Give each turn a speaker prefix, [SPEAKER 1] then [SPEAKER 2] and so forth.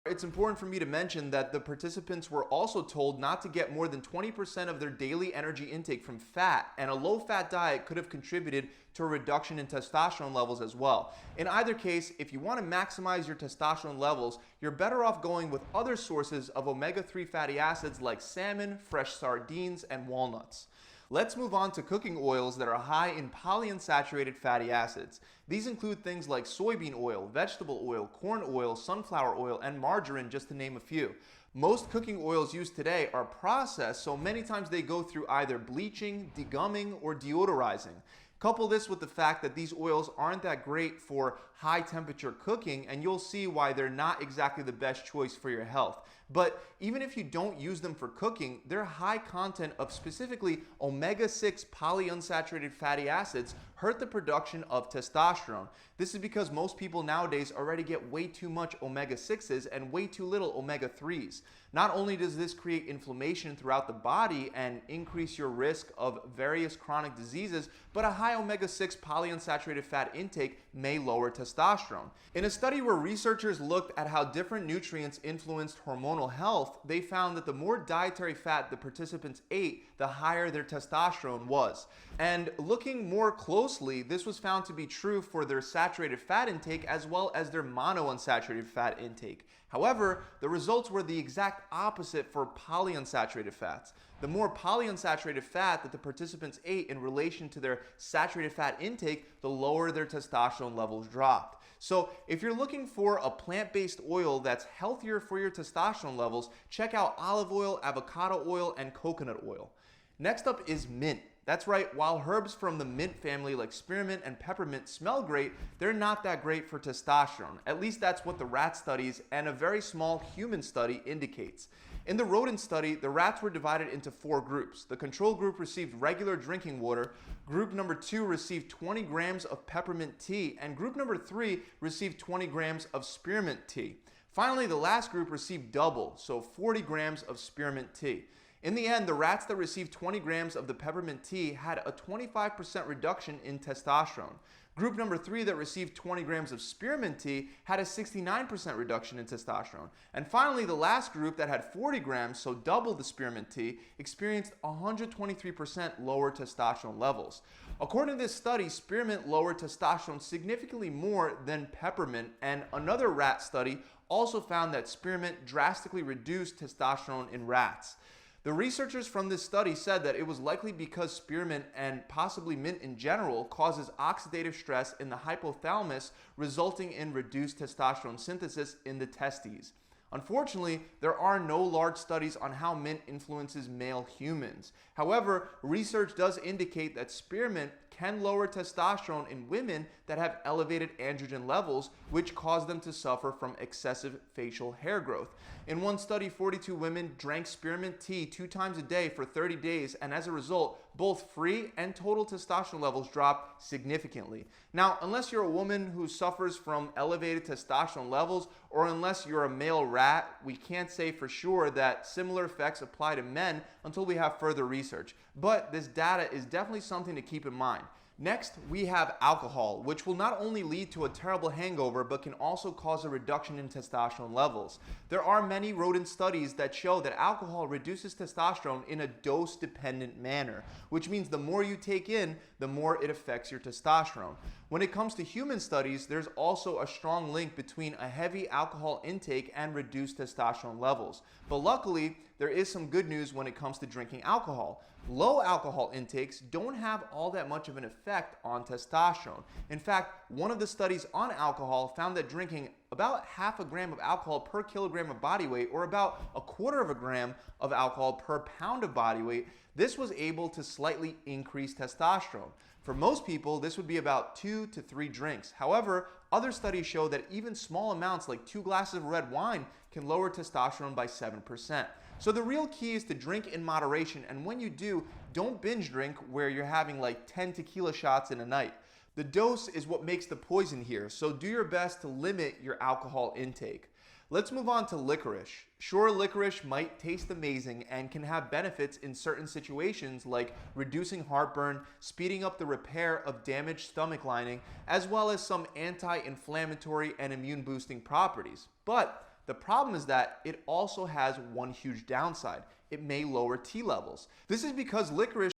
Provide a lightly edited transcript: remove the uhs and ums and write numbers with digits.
[SPEAKER 1] It's important for me to mention that the participants were also told not to get more than 20% of their daily energy intake from fat, and a low-fat diet could have contributed to a reduction in testosterone levels as well. In either case, if you want to maximize your testosterone levels, you're better off going with other sources of omega-3 fatty acids like salmon, fresh sardines, and walnuts. Let's move on to cooking oils that are high in polyunsaturated fatty acids. These include things like soybean oil, vegetable oil, corn oil, sunflower oil, and margarine, just to name a few. Most cooking oils used today are processed, so many times they go through either bleaching, degumming, or deodorizing. Couple this with the fact that these oils aren't that great for high temperature cooking, and you'll see why they're not exactly the best choice for your health. But even if you don't use them for cooking, their high content of specifically omega-6 polyunsaturated fatty acids hurt the production of testosterone. This is because most people nowadays already get way too much omega-6s and way too little omega-3s. Not only does this create inflammation throughout the body and increase your risk of various chronic diseases, but a high omega-6 polyunsaturated fat intake may lower testosterone. In a study where researchers looked at how different nutrients influenced hormonal health, they found that the more dietary fat the participants ate, the higher their testosterone was. And looking more closely, this was found to be true for their saturated fat intake as well as their monounsaturated fat intake. However, the results were the exact opposite for polyunsaturated fats. The more polyunsaturated fat that the participants ate in relation to their saturated fat intake, the lower their testosterone levels dropped. So if you're looking for a plant-based oil that's healthier for your testosterone levels, check out olive oil, avocado oil, and coconut oil. Next up is mint. That's right, while herbs from the mint family like spearmint and peppermint smell great, they're not that great for testosterone. At least that's what the rat studies and a very small human study indicates. In the rodent study, the rats were divided into 4 groups. The control group received regular drinking water, group number 2 received 20 grams of peppermint tea, and group number 3 received 20 grams of spearmint tea. Finally, the last group received double, so 40 grams of spearmint tea. In the end, the rats that received 20 grams of the peppermint tea had a 25% reduction in testosterone. Group number 3 that received 20 grams of spearmint tea had a 69% reduction in testosterone. And finally, the last group that had 40 grams, so double the spearmint tea, experienced 123% lower testosterone levels. According to this study, spearmint lowered testosterone significantly more than peppermint, and another rat study also found that spearmint drastically reduced testosterone in rats. The researchers from this study said that it was likely because spearmint and possibly mint in general causes oxidative stress in the hypothalamus, resulting in reduced testosterone synthesis in the testes. Unfortunately, there are no large studies on how mint influences male humans. However, research does indicate that spearmint can lower testosterone in women that have elevated androgen levels, which cause them to suffer from excessive facial hair growth. In one study, 42 women drank spearmint tea 2 times a day for 30 days, and as a result, both free and total testosterone levels dropped significantly. Now, unless you're a woman who suffers from elevated testosterone levels, or unless you're a male rat, we can't say for sure that similar effects apply to men until we have further research. But this data is definitely something to keep in mind. Next, we have alcohol, which will not only lead to a terrible hangover, but can also cause a reduction in testosterone levels. There are many rodent studies that show that alcohol reduces testosterone in a dose-dependent manner, which means the more you take in, the more it affects your testosterone. When it comes to human studies, there's also a strong link between a heavy alcohol intake and reduced testosterone levels. But luckily, there is some good news when it comes to drinking alcohol. Low alcohol intakes don't have all that much of an effect on testosterone. In fact, one of the studies on alcohol found that drinking about half a gram of alcohol per kilogram of body weight, or about a quarter of a gram of alcohol per pound of body weight, this was able to slightly increase testosterone. For most people, this would be about 2 to 3 drinks. However, other studies show that even small amounts like 2 glasses of red wine can lower testosterone by 7%. So the real key is to drink in moderation, and when you do, don't binge drink where you're having like 10 tequila shots in a night. The dose is what makes the poison here, so do your best to limit your alcohol intake. Let's move on to licorice. Sure, licorice might taste amazing and can have benefits in certain situations like reducing heartburn, speeding up the repair of damaged stomach lining, as well as some anti-inflammatory and immune boosting properties. But The problem is that it also has one huge downside. It may lower T levels. This is because licorice